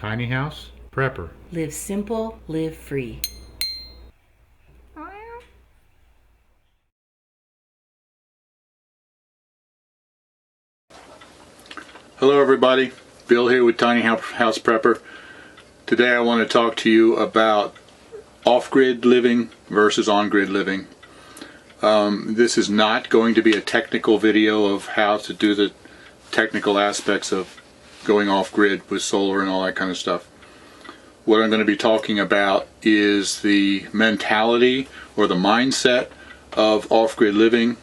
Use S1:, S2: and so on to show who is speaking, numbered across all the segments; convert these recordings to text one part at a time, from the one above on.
S1: Tiny House Prepper.
S2: Live simple, live free.
S3: Hello everybody, Bill here with Tiny House Prepper. Today I want to talk to you about off-grid living versus on-grid living. This is not going to be a technical video of how to do the technical aspects of going off-grid with solar and all that kind of stuff. What I'm going to be talking about is the mentality or the mindset of off-grid living,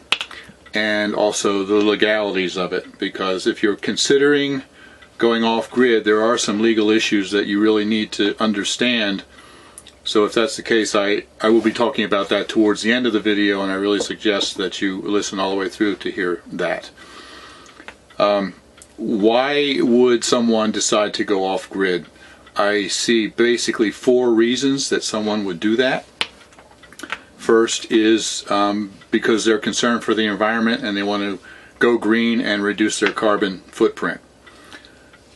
S3: and also the legalities of it, because if you're considering going off-grid, there are some legal issues that you really need to understand. So if that's the case, I will be talking about that towards the end of the video, and I really suggest that you listen all the way through to hear that. Why would someone decide to go off-grid? I see basically 4 reasons that someone would do that. First is because they're concerned for the environment and they want to go green and reduce their carbon footprint.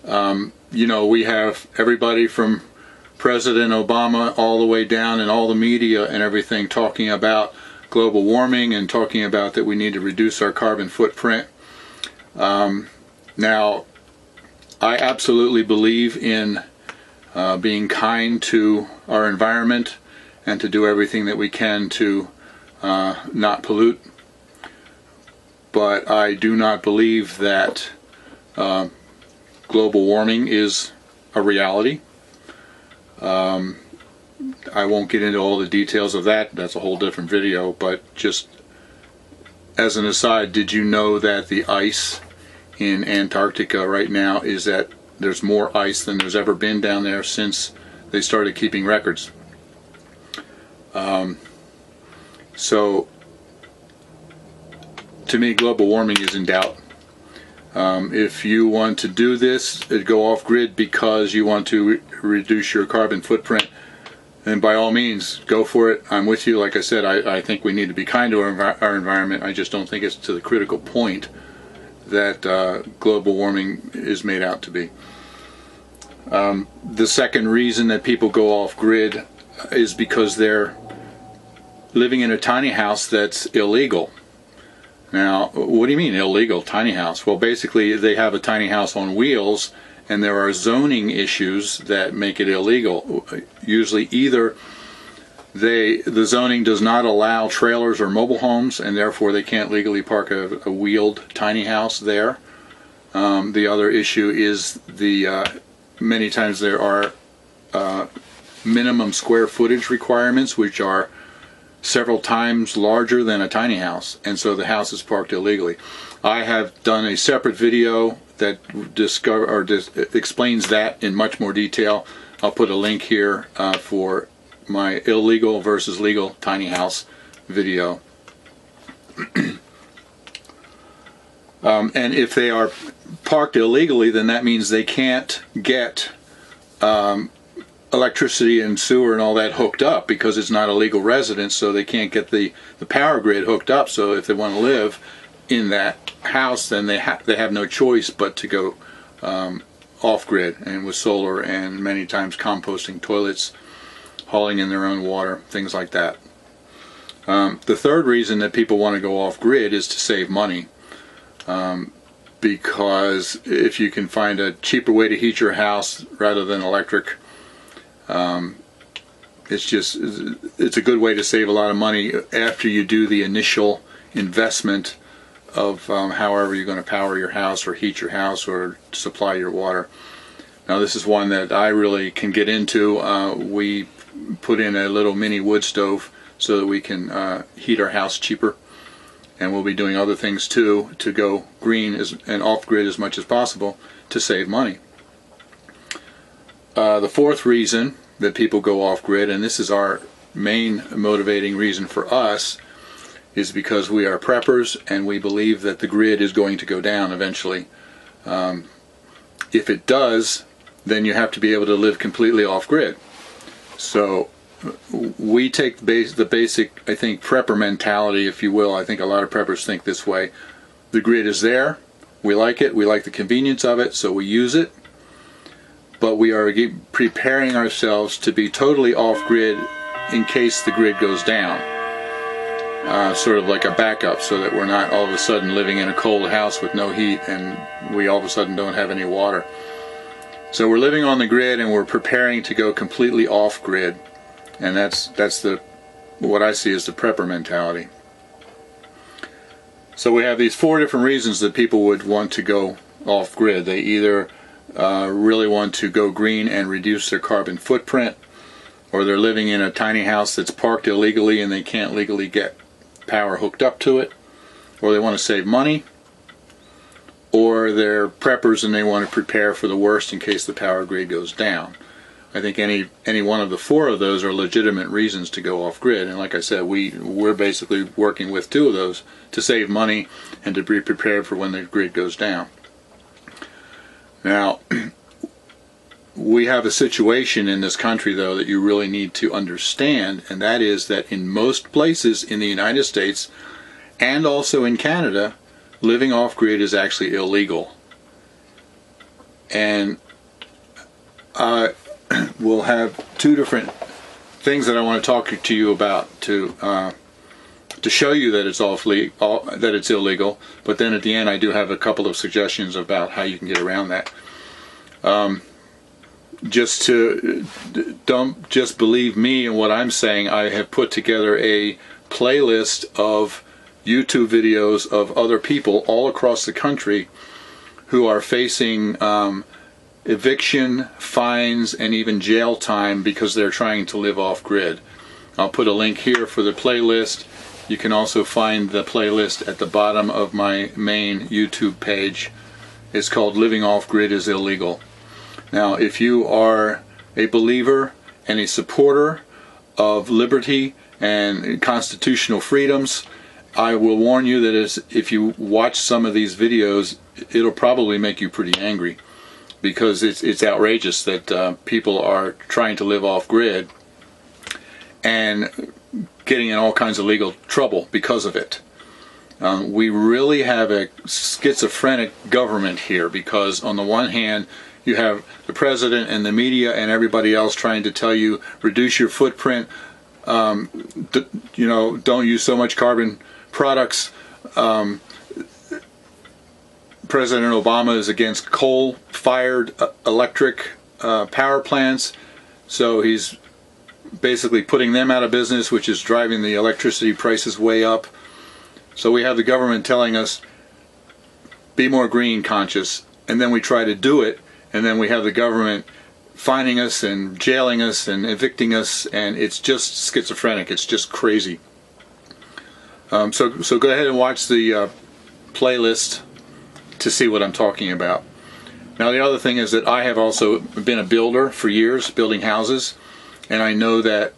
S3: You know, we have everybody from President Obama all the way down, and all the media and everything, talking about global warming and talking about that we need to reduce our carbon footprint. Now, I absolutely believe in being kind to our environment and to do everything that we can to not pollute. But I do not believe that global warming is a reality. I won't get into all the details of that. That's a whole different video. But just as an aside, did you know that the ice in Antarctica right now is that there's more ice than there's ever been down there since they started keeping records? So to me, global warming is in doubt. If you want to do this, go off-grid because you want to reduce your carbon footprint, then by all means, go for it. I'm with you. Like I said, I think we need to be kind to our environment. I just don't think it's to the critical point that global warming is made out to be. The second reason that people go off-grid is because they're living in a tiny house that's illegal. Now, what do you mean illegal tiny house? Well, basically they have a tiny house on wheels, and there are zoning issues that make it illegal. Usually either the zoning does not allow trailers or mobile homes, and therefore they can't legally park a wheeled tiny house there. The other issue is many times there are minimum square footage requirements, which are several times larger than a tiny house, and so the house is parked illegally. I have done a separate video that explains that in much more detail. I'll put a link here for my illegal versus legal tiny house video. And if they are parked illegally, then that means they can't get electricity and sewer and all that hooked up, because it's not a legal residence, so they can't get the power grid hooked up. So if they want to live in that house, then they have no choice but to go off-grid, and with solar and many times composting toilets, hauling in their own water, things like that. The third reason that people want to go off-grid is to save money, because if you can find a cheaper way to heat your house rather than electric, it's a good way to save a lot of money after you do the initial investment of however you're going to power your house or heat your house or supply your water. Now, this is one that I really can get into. We put in a little mini wood stove so that we can heat our house cheaper, and we'll be doing other things too to go green and off-grid as much as possible to save money. The fourth reason that people go off-grid, and this is our main motivating reason for us, is because we are preppers and we believe that the grid is going to go down eventually. If it does, then you have to be able to live completely off-grid. So we take the basic, I think, prepper mentality, if you will. I think a lot of preppers think this way. The grid is there, we like it, we like the convenience of it, so we use it. but we are preparing ourselves to be totally off-grid in case the grid goes down. Sort of like a backup, so that we're not all of a sudden living in a cold house with no heat and we all of a sudden don't have any water. So we're living on the grid and we're preparing to go completely off-grid, and that's what I see as the prepper mentality. So we have these 4 different reasons that people would want to go off-grid. They either really want to go green and reduce their carbon footprint, or they're living in a tiny house that's parked illegally and they can't legally get power hooked up to it, or they want to save money, or they're preppers and they want to prepare for the worst in case the power grid goes down. I think any one of the 4 of those are legitimate reasons to go off-grid, and like I said, we're basically working with 2 of those to save money and to be prepared for when the grid goes down. Now, we have a situation in this country, though, that you really need to understand, and that is that in most places in the United States and also in Canada, living off-grid is actually illegal. And we'll have 2 different things that I want to talk to you about to show you that it's illegal. But then at the end, I do have a couple of suggestions about how you can get around that. Don't just believe me and what I'm saying. I have put together a playlist of YouTube videos of other people all across the country who are facing eviction, fines, and even jail time because they're trying to live off-grid. I'll put a link here for the playlist. You can also find the playlist at the bottom of my main YouTube page. It's called Living Off-Grid is Illegal. Now, if you are a believer and a supporter of liberty and constitutional freedoms, I will warn you that if you watch some of these videos, it'll probably make you pretty angry, because it's outrageous that people are trying to live off-grid and getting in all kinds of legal trouble because of it. We really have a schizophrenic government here, because on the one hand, you have the president and the media and everybody else trying to tell you, reduce your footprint, don't use so much carbon products. President Obama is against coal-fired electric power plants, so he's basically putting them out of business, which is driving the electricity prices way up. So we have the government telling us, be more green conscious, and then we try to do it, and then we have the government fining us and jailing us and evicting us, and it's just schizophrenic. It's just crazy. So go ahead and watch the playlist to see what I'm talking about. Now, the other thing is that I have also been a builder for years, building houses, and I know that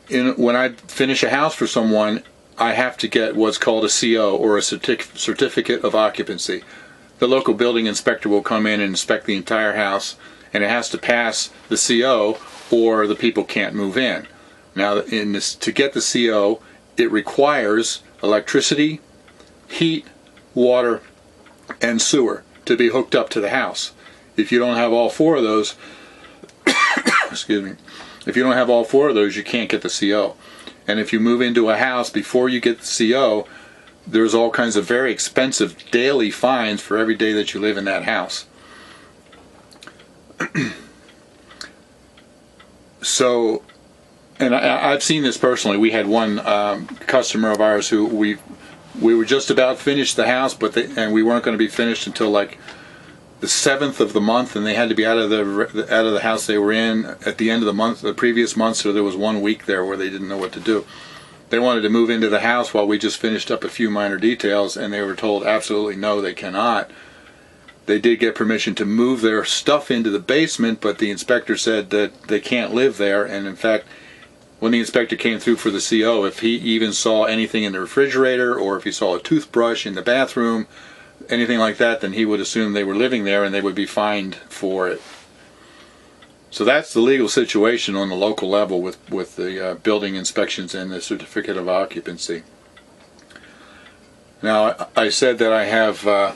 S3: when I finish a house for someone, I have to get what's called a CO, or a certificate of occupancy. The local building inspector will come in and inspect the entire house, and it has to pass the CO or the people can't move in. Now, to get the CO, it requires electricity, heat, water, and sewer to be hooked up to the house. If you don't have all 4 of those, excuse me, if you don't have all 4 of those, you can't get the CO. And if you move into a house before you get the CO, there's all kinds of very expensive daily fines for every day that you live in that house. So, and I've seen this personally. We had one customer of ours who we were just about finished the house, and we weren't going to be finished until like the 7th of the month, and they had to be out of the house they were in at the end of the month, the previous month. So there was 1 week there where they didn't know what to do. They wanted to move into the house while we just finished up a few minor details, and they were told absolutely no, they cannot. They did get permission to move their stuff into the basement, but the inspector said that they can't live there. And in fact, when the inspector came through for the CO, if he even saw anything in the refrigerator, or if he saw a toothbrush in the bathroom, anything like that, then he would assume they were living there and they would be fined for it. So that's the legal situation on the local level with the building inspections and the certificate of occupancy. Now, I said that I have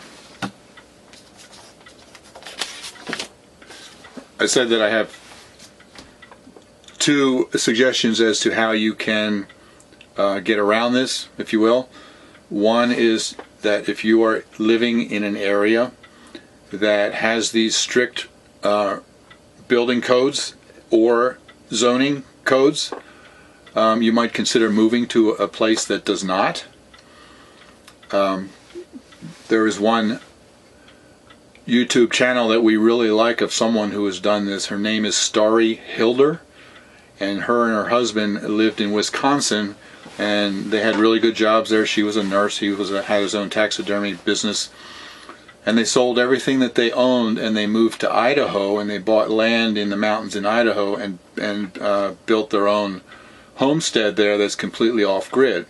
S3: I said that I have two suggestions as to how you can get around this, if you will. One is that if you are living in an area that has these strict building codes or zoning codes, you might consider moving to a place that does not. There is one YouTube channel that we really like of someone who has done this. Her name is Starry Hilder, and her husband lived in Wisconsin, and they had really good jobs there. She was a nurse, he had his own taxidermy business, and they sold everything that they owned and they moved to Idaho, and they bought land in the mountains in Idaho and built their own homestead there that's completely off-grid.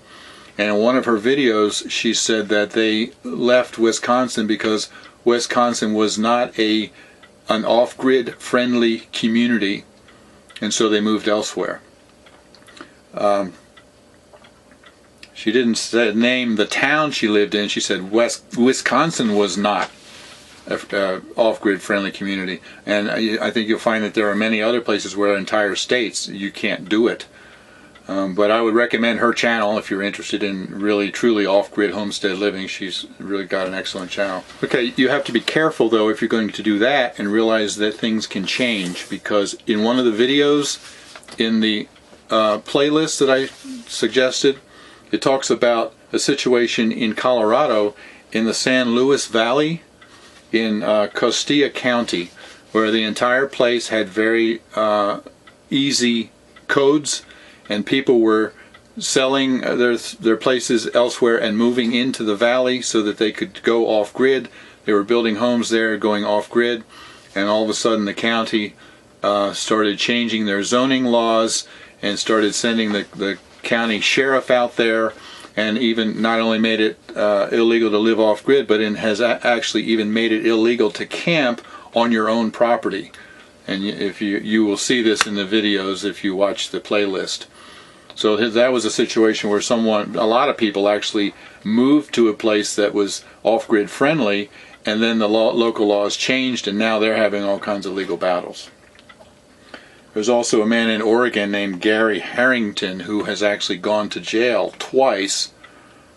S3: And in one of her videos she said that they left Wisconsin because Wisconsin was not an off-grid friendly community, and so they moved elsewhere. She didn't name the town she lived in. She said Wisconsin was not an off-grid friendly community, and I think you'll find that there are many other places where entire states you can't do it. But I would recommend her channel if you're interested in really truly off-grid homestead living. She's really got an excellent channel. Okay, you have to be careful though if you're going to do that, and realize that things can change, because in one of the videos in the playlist that I suggested, it talks about a situation in Colorado in the San Luis Valley in Costilla County, where the entire place had very easy codes, and people were selling their places elsewhere and moving into the valley so that they could go off-grid. They were building homes there, going off-grid, and all of a sudden the county started changing their zoning laws and started sending the county sheriff out there, and even not only made it illegal to live off-grid, but it has actually even made it illegal to camp on your own property. And if you will see this in the videos if you watch the playlist. So that was a situation where a lot of people actually moved to a place that was off-grid friendly, and then the local laws changed, and now they're having all kinds of legal battles. There's also a man in Oregon named Gary Harrington who has actually gone to jail twice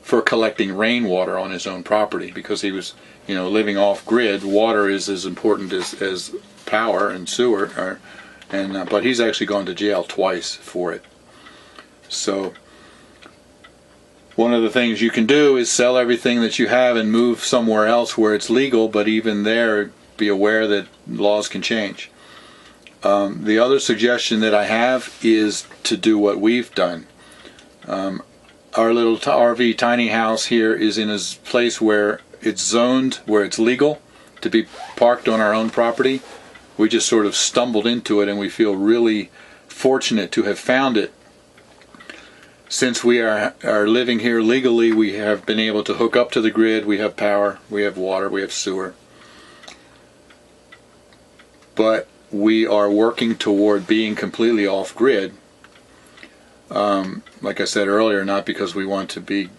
S3: for collecting rainwater on his own property, because he was, living off-grid. Water is as important as power and sewer, but he's actually gone to jail twice for it. So one of the things you can do is sell everything that you have and move somewhere else where it's legal, but even there, be aware that laws can change. The other suggestion that I have is to do what we've done. Our little RV tiny house here is in a place where it's zoned, where it's legal to be parked on our own property. We just sort of stumbled into it, and we feel really fortunate to have found it. Since we are living here legally, we have been able to hook up to the grid. We have power, we have water, we have sewer. But we are working toward being completely off-grid. Like I said earlier, not because we want to be,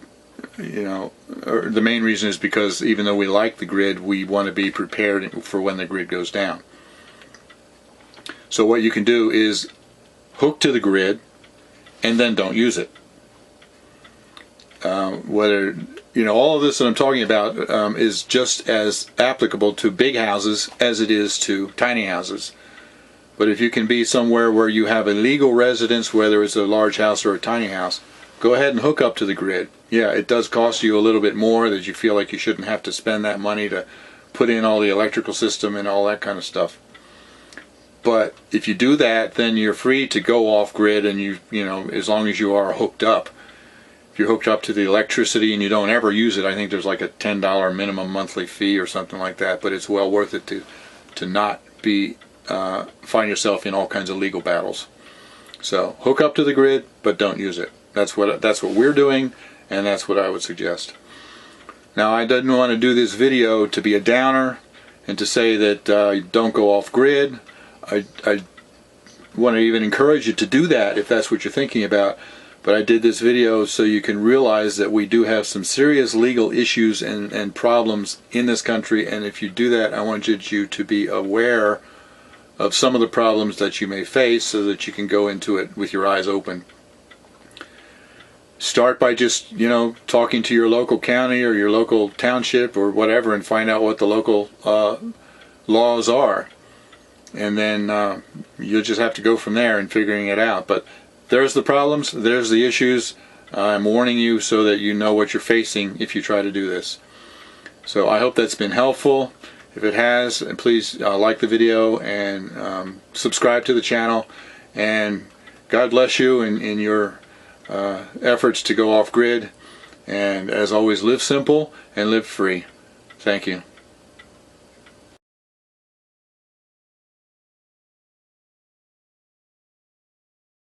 S3: the main reason is because even though we like the grid, we want to be prepared for when the grid goes down. So what you can do is hook to the grid and then don't use it. All of this that I'm talking about is just as applicable to big houses as it is to tiny houses. But if you can be somewhere where you have a legal residence, whether it's a large house or a tiny house, go ahead and hook up to the grid. Yeah, it does cost you a little bit more, that you feel like you shouldn't have to spend that money to put in all the electrical system and all that kind of stuff. But if you do that, then you're free to go off-grid, and as long as you are hooked up. If you're hooked up to the electricity and you don't ever use it, I think there's like a $10 minimum monthly fee or something like that, but it's well worth it to not be find yourself in all kinds of legal battles. So hook up to the grid, but don't use it. That's what we're doing, and that's what I would suggest. Now, I didn't want to do this video to be a downer and to say that don't go off grid. I want to even encourage you to do that if that's what you're thinking about. But I did this video so you can realize that we do have some serious legal issues and problems in this country, and if you do that, I want you to be aware of some of the problems that you may face so that you can go into it with your eyes open. Start by just, talking to your local county or your local township or whatever and find out what the local laws are. And then you'll just have to go from there and figuring it out. But there's the problems, there's the issues. I'm warning you so that you know what you're facing if you try to do this. So I hope that's been helpful. If it has, please like the video and subscribe to the channel. And God bless you in your efforts to go off grid. And as always, live simple and live free. Thank you.